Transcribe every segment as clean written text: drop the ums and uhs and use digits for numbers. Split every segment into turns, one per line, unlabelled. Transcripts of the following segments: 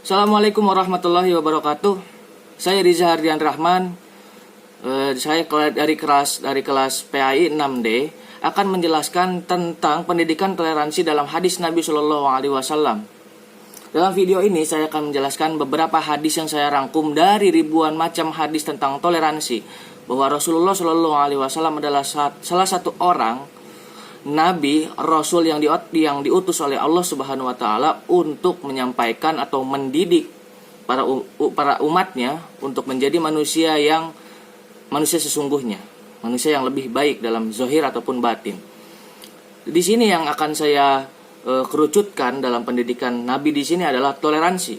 Assalamualaikum warahmatullahi wabarakatuh. Saya Riza Hardian Rahman. Saya dari kelas PAI 6D akan menjelaskan tentang pendidikan toleransi dalam hadis Nabi Shallallahu Alaihi Wasallam. Dalam video ini saya akan menjelaskan beberapa hadis yang saya rangkum dari ribuan macam hadis tentang toleransi, bahwa Rasulullah Shallallahu Alaihi Wasallam adalah salah satu orang Nabi, Rasul yang diutus oleh Allah Subhanahu Wa Taala untuk menyampaikan atau mendidik para umatnya untuk menjadi manusia sesungguhnya, manusia yang lebih baik dalam zahir ataupun batin. Di sini yang akan saya kerucutkan dalam pendidikan Nabi di sini adalah toleransi.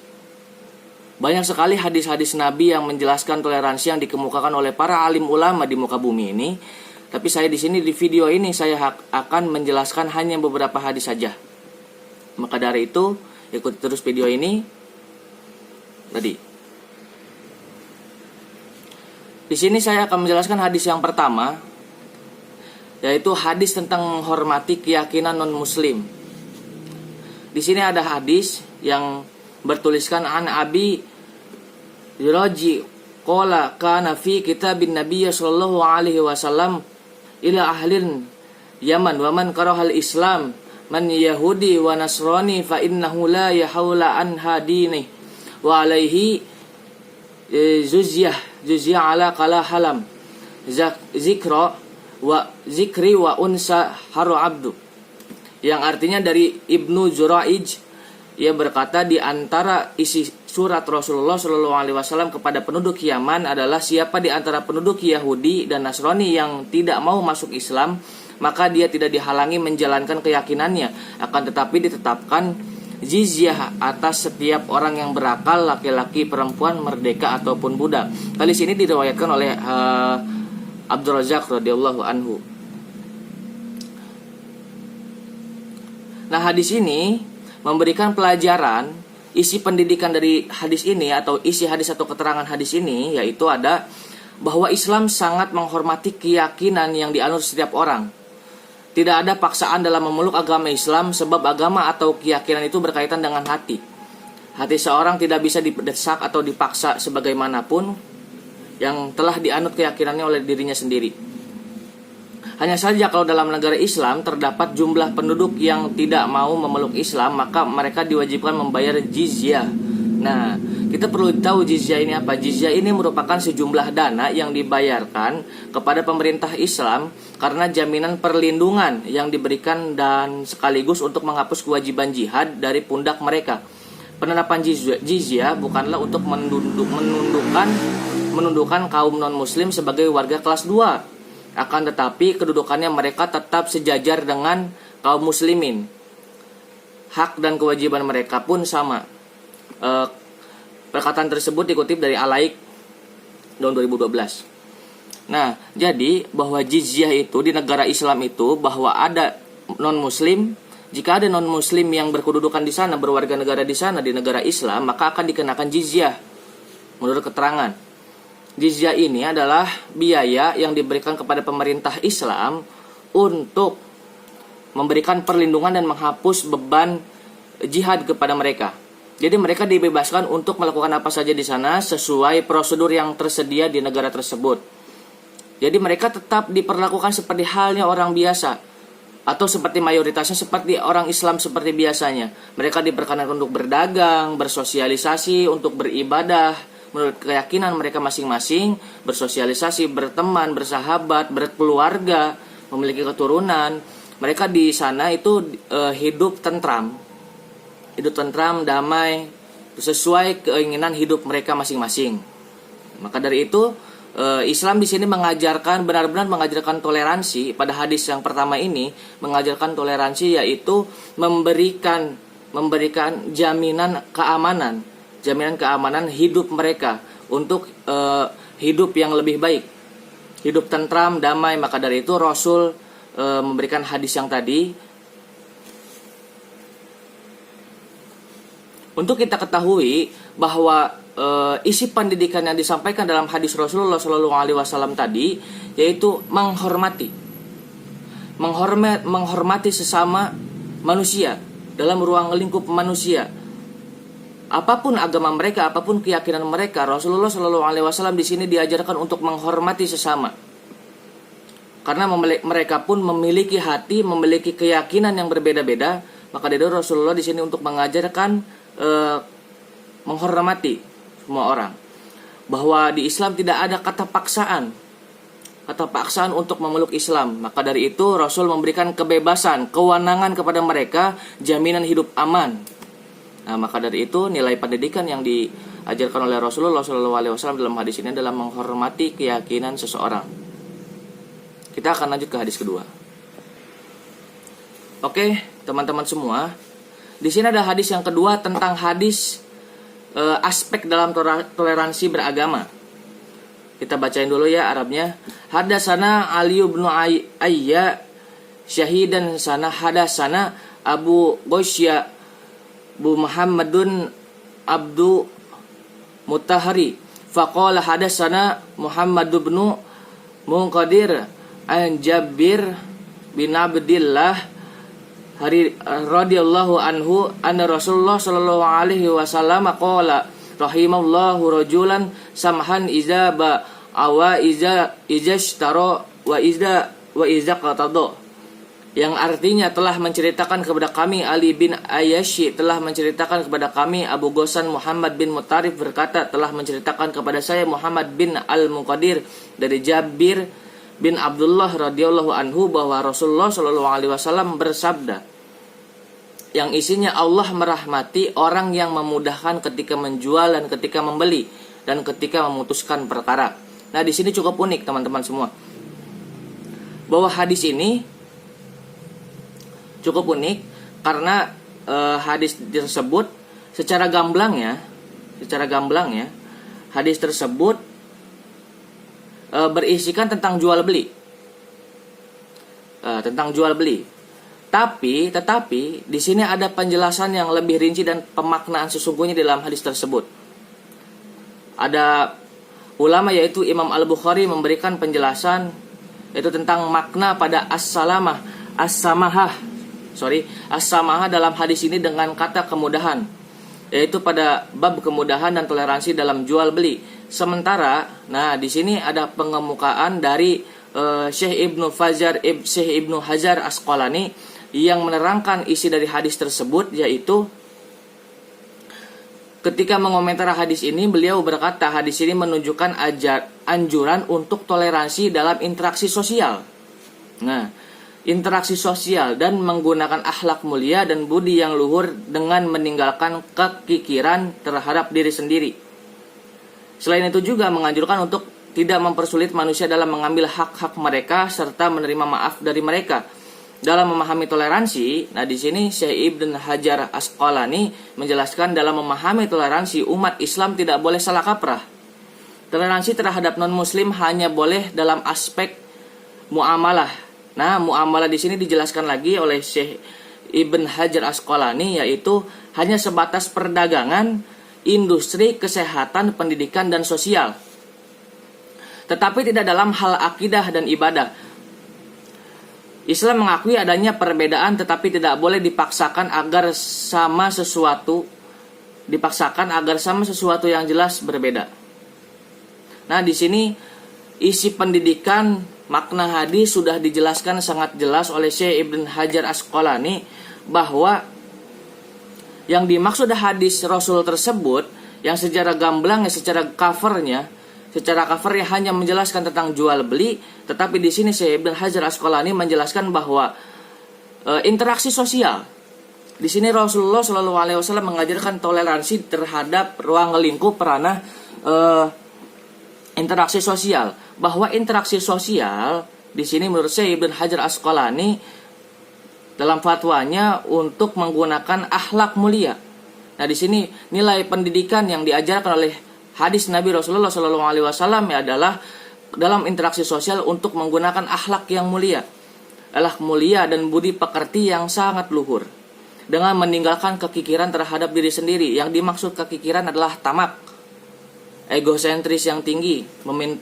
Banyak sekali hadis-hadis Nabi yang menjelaskan toleransi yang dikemukakan oleh para alim ulama di muka bumi ini. Tapi saya di sini di video ini saya akan menjelaskan hanya beberapa hadis saja. Maka dari itu ikuti terus video ini. Di sini saya akan menjelaskan hadis yang pertama, yaitu hadis tentang menghormati keyakinan non-muslim. Di sini ada hadis yang bertuliskan an Abi Raji qala kana fi kitabin Nabiy sallallahu alaihi wasallam ila ahlin Yaman wa man karahal Islam man Yahudi wa Nasrani fa innahu la yahula an hadini wa alaihi juzyah ala kala halam zikri wa unsa haru abdu, yang artinya dari Ibnu Juraij. Ia berkata, di antara isi surat Rasulullah Shallallahu Alaihi Wasallam kepada penduduk Yaman adalah, siapa di antara penduduk Yahudi dan Nasrani yang tidak mau masuk Islam, maka dia tidak dihalangi menjalankan keyakinannya, akan tetapi ditetapkan jizyah atas setiap orang yang berakal, laki-laki, perempuan, merdeka ataupun budak. Hadis ini diriwayatkan oleh Abdul Razak radhiyallahu anhu. Nah, hadis ini memberikan pelajaran, isi pendidikan dari hadis ini atau isi hadis atau keterangan hadis ini, yaitu ada bahwa Islam sangat menghormati keyakinan yang dianut setiap orang. Tidak ada paksaan dalam memeluk agama Islam, sebab agama atau keyakinan itu berkaitan dengan hati. Hati seorang tidak bisa didesak atau dipaksa sebagaimanapun yang telah dianut keyakinannya oleh dirinya sendiri. Hanya saja kalau dalam negara Islam terdapat jumlah penduduk yang tidak mau memeluk Islam, maka mereka diwajibkan membayar jizyah. Nah, kita perlu tahu jizyah ini apa. Jizyah ini merupakan sejumlah dana yang dibayarkan kepada pemerintah Islam karena jaminan perlindungan yang diberikan dan sekaligus untuk menghapus kewajiban jihad dari pundak mereka. Penerapan jizyah bukanlah untuk menundukkan kaum non-muslim sebagai warga kelas 2. Akan tetapi kedudukannya mereka tetap sejajar dengan kaum muslimin. Hak dan kewajiban mereka pun sama. Perkataan tersebut dikutip dari Alaik tahun 2012. Nah, jadi bahwa jizyah itu di negara Islam itu, bahwa ada non-muslim, jika ada non-muslim yang berkedudukan di sana, berwarga negara di sana di negara Islam, maka akan dikenakan jizyah menurut keterangan. Jizyah ini adalah biaya yang diberikan kepada pemerintah Islam untuk memberikan perlindungan dan menghapus beban jihad kepada mereka. Jadi mereka dibebaskan untuk melakukan apa saja di sana sesuai prosedur yang tersedia di negara tersebut. Jadi mereka tetap diperlakukan seperti halnya orang biasa, atau seperti mayoritasnya seperti orang Islam seperti biasanya. Mereka diperkenankan untuk berdagang, bersosialisasi, untuk beribadah menurut keyakinan mereka masing-masing, bersosialisasi, berteman, bersahabat, berkeluarga, memiliki keturunan. Mereka di sana itu hidup tentram, damai, sesuai keinginan hidup mereka masing-masing. Maka dari itu Islam di sini benar-benar mengajarkan toleransi. Pada hadis yang pertama ini mengajarkan toleransi, yaitu memberikan jaminan keamanan hidup mereka untuk hidup yang lebih baik, hidup tentram, damai. Maka dari itu Rasul memberikan hadis yang tadi. Untuk kita ketahui bahwa isi pendidikan yang disampaikan dalam hadis Rasulullah Shallallahu Alaihi Wasallam tadi, yaitu menghormati sesama manusia dalam ruang lingkup manusia. apapun agama mereka, apapun keyakinan mereka, Rasulullah Shallallahu Alaihi Wasallam di sini diajarkan untuk menghormati sesama. Karena mereka pun memiliki hati, memiliki keyakinan yang berbeda-beda, maka dari itu Rasulullah di sini untuk mengajarkan menghormati semua orang. Bahwa di Islam tidak ada kata paksaan untuk memeluk Islam. Maka dari itu Rasul memberikan kebebasan, kewenangan kepada mereka, jaminan hidup aman. Nah, maka dari itu nilai pendidikan yang diajarkan oleh Rasulullah SAW dalam hadis ini adalah menghormati keyakinan seseorang. Kita akan lanjut ke hadis kedua. Oke, teman-teman semua, di sini ada hadis yang kedua tentang hadis aspek dalam toleransi beragama. Kita bacain dulu ya Arabnya. Hadasana Ali bin Ayya syahidan sana hadasana Abu Ghosya Bu Muhammadun Abdu Mutahari faqala hadasana Muhammad bin Munqadir an Jabir bin Abdillah hari radhiyallahu anhu anna Rasulullah sallallahu alaihi wasallam qala rahimallahu rajulan samhan iza ba awa iza ijashtara wa iza qatada, yang artinya telah menceritakan kepada kami Ali bin Ayyashi, telah menceritakan kepada kami Abu Ghossan Muhammad bin Mutarif berkata, telah menceritakan kepada saya Muhammad bin Al-Muqadir dari Jabir bin Abdullah radhiyallahu anhu bahwa Rasulullah sallallahu alaihi wasallam bersabda, yang isinya Allah merahmati orang yang memudahkan ketika menjual dan ketika membeli dan ketika memutuskan perkara. Nah, di sini cukup unik teman-teman semua. Bahwa hadis ini cukup unik karena hadis tersebut secara gamblang ya hadis tersebut berisikan tentang jual beli. Tetapi di sini ada penjelasan yang lebih rinci dan pemaknaan sesungguhnya dalam hadis tersebut. Ada ulama yaitu Imam Al-Bukhari memberikan penjelasan yaitu tentang makna pada as-samahah dalam hadis ini dengan kata kemudahan, yaitu pada bab kemudahan dan toleransi dalam jual beli. Sementara, nah di sini ada pengemukaan dari Syekh Ibnu Hajar Asqalani yang menerangkan isi dari hadis tersebut, yaitu ketika mengomentari hadis ini beliau berkata hadis ini menunjukkan anjuran untuk toleransi dalam interaksi sosial. Nah, interaksi sosial dan menggunakan akhlak mulia dan budi yang luhur dengan meninggalkan kekikiran terhadap diri sendiri. Selain itu juga menganjurkan untuk tidak mempersulit manusia dalam mengambil hak-hak mereka serta menerima maaf dari mereka. Dalam memahami toleransi, nah di sini Syekh Ibnu Hajar Asqalani menjelaskan dalam memahami toleransi umat Islam tidak boleh salah kaprah. Toleransi terhadap non-muslim hanya boleh dalam aspek muamalah. Nah, muamalah di sini dijelaskan lagi oleh Syekh Ibnu Hajar Asqalani, yaitu hanya sebatas perdagangan, industri, kesehatan, pendidikan dan sosial. Tetapi tidak dalam hal akidah dan ibadah. Islam mengakui adanya perbedaan tetapi tidak boleh dipaksakan agar sama sesuatu yang jelas berbeda. Nah, di sini isi pendidikan makna hadis sudah dijelaskan sangat jelas oleh Syekh Ibnu Hajar Asqalani bahwa yang dimaksud hadis Rasul tersebut yang secara gamblang secara covernya hanya menjelaskan tentang jual beli, tetapi di sini Syekh Ibnu Hajar Asqalani menjelaskan bahwa interaksi sosial. Di sini Rasulullah Shallallahu Alaihi Wasallam mengajarkan toleransi terhadap ruang lingkup ranah interaksi sosial. Bahwa interaksi sosial di sini menurut Syekh Ibnu Hajar Asqalani dalam fatwanya untuk menggunakan akhlak mulia. Nah, di sini nilai pendidikan yang diajarkan oleh hadis Nabi Rasulullah SAW adalah dalam interaksi sosial untuk menggunakan akhlak yang mulia, akhlak mulia dan budi pekerti yang sangat luhur, dengan meninggalkan kekikiran terhadap diri sendiri. Yang dimaksud kekikiran adalah tamak, egosentris yang tinggi,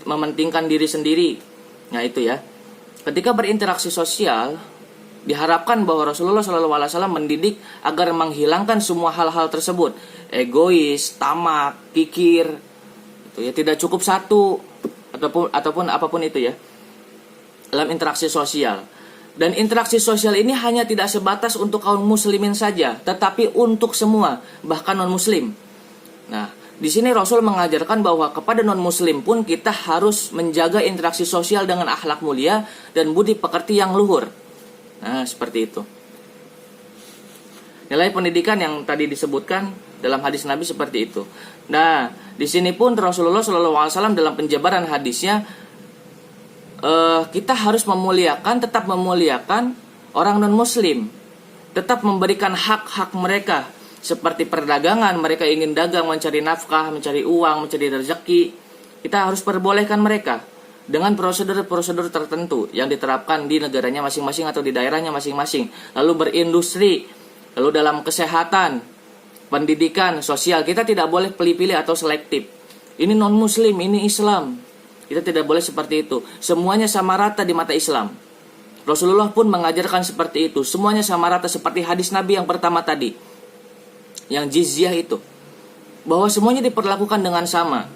mementingkan diri sendiri. Nah itu ya. Ketika berinteraksi sosial, Diharapkan bahwa Rasulullah SAW mendidik agar menghilangkan semua hal-hal tersebut, egois, tamak, kikir, itu ya, tidak cukup satu ataupun apapun itu ya, dalam interaksi sosial. Dan interaksi sosial ini hanya tidak sebatas untuk kaum muslimin saja, tetapi untuk semua, bahkan non-muslim. Nah, di sini Rasul mengajarkan bahwa kepada non-muslim pun kita harus menjaga interaksi sosial dengan akhlak mulia dan budi pekerti yang luhur. Nah, seperti itu. Nilai pendidikan yang tadi disebutkan dalam hadis Nabi seperti itu. Nah, di sini pun Rasulullah SAW dalam penjabaran hadisnya, kita harus tetap memuliakan orang non-muslim, tetap memberikan hak-hak mereka, seperti perdagangan, mereka ingin dagang, mencari nafkah, mencari uang, mencari rezeki, kita harus perbolehkan mereka dengan prosedur-prosedur tertentu yang diterapkan di negaranya masing-masing atau di daerahnya masing-masing. Lalu berindustri, lalu dalam kesehatan, pendidikan, sosial, kita tidak boleh pilih-pilih atau selektif. Ini non-muslim, ini Islam. Kita tidak boleh seperti itu. Semuanya sama rata di mata Islam. Rasulullah pun mengajarkan seperti itu. Semuanya sama rata seperti hadis Nabi yang pertama tadi, yang jizyah itu, bahwa semuanya diperlakukan dengan sama.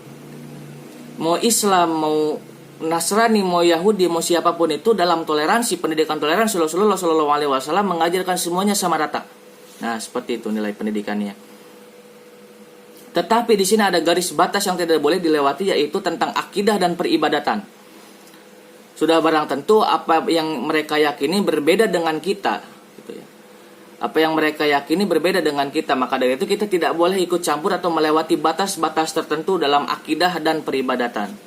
Mau Islam, mau Nasrani, mau Yahudi, mau siapapun itu, dalam toleransi, pendidikan toleransi, Rasulullah SAW mengajarkan semuanya sama rata. Nah, seperti itu nilai pendidikannya. Tetapi di sini ada garis batas yang tidak boleh dilewati, yaitu tentang akidah dan peribadatan. Sudah barang tentu apa yang mereka yakini berbeda dengan kita, gitu ya. Apa yang mereka yakini berbeda dengan kita, maka dari itu kita tidak boleh ikut campur atau melewati batas-batas tertentu dalam akidah dan peribadatan.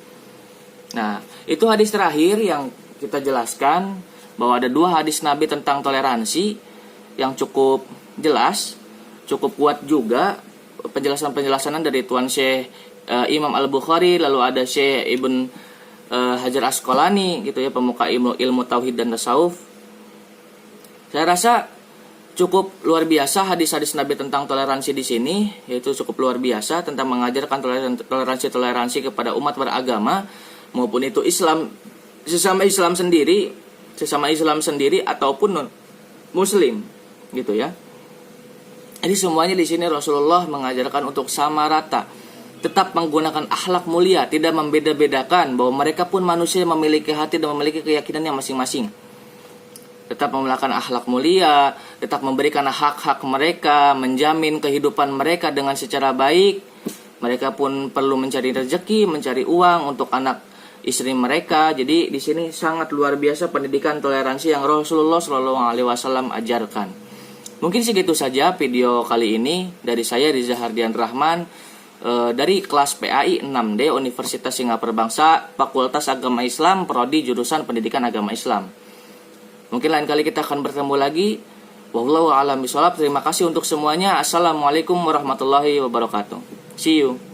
Nah, itu hadis terakhir yang kita jelaskan, bahwa ada 2 hadis Nabi tentang toleransi yang cukup jelas, cukup kuat juga penjelasan-penjelasan dari Tuan Syekh Imam Al-Bukhari, lalu ada Syekh Ibn Hajar Asqalani, gitu ya, pemuka ilmu tauhid dan tasawuf. Saya rasa cukup luar biasa hadis-hadis Nabi tentang toleransi di sini, yaitu cukup luar biasa tentang mengajarkan toleransi kepada umat beragama, maupun itu Islam, sesama Islam sendiri ataupun non Muslim, gitu ya. Jadi semuanya di sini Rasulullah mengajarkan untuk sama rata, tetap menggunakan akhlak mulia, tidak membeda-bedakan, bahwa mereka pun manusia yang memiliki hati dan memiliki keyakinannya masing-masing. Tetap memelakukan akhlak mulia, tetap memberikan hak-hak mereka, menjamin kehidupan mereka dengan secara baik. Mereka pun perlu mencari rezeki, mencari uang untuk anak istri mereka. Jadi di sini sangat luar biasa pendidikan toleransi yang Rasulullah SAW ajarkan. Mungkin segitu saja video kali ini dari saya, Riza Hardian Rahman, dari kelas PAI 6D Universitas Singapura Bangsa, Fakultas Agama Islam, Prodi Jurusan Pendidikan Agama Islam. Mungkin lain kali kita akan bertemu lagi. Wallahu a'lam bishawab. Terima kasih untuk semuanya. Assalamualaikum warahmatullahi wabarakatuh. See you.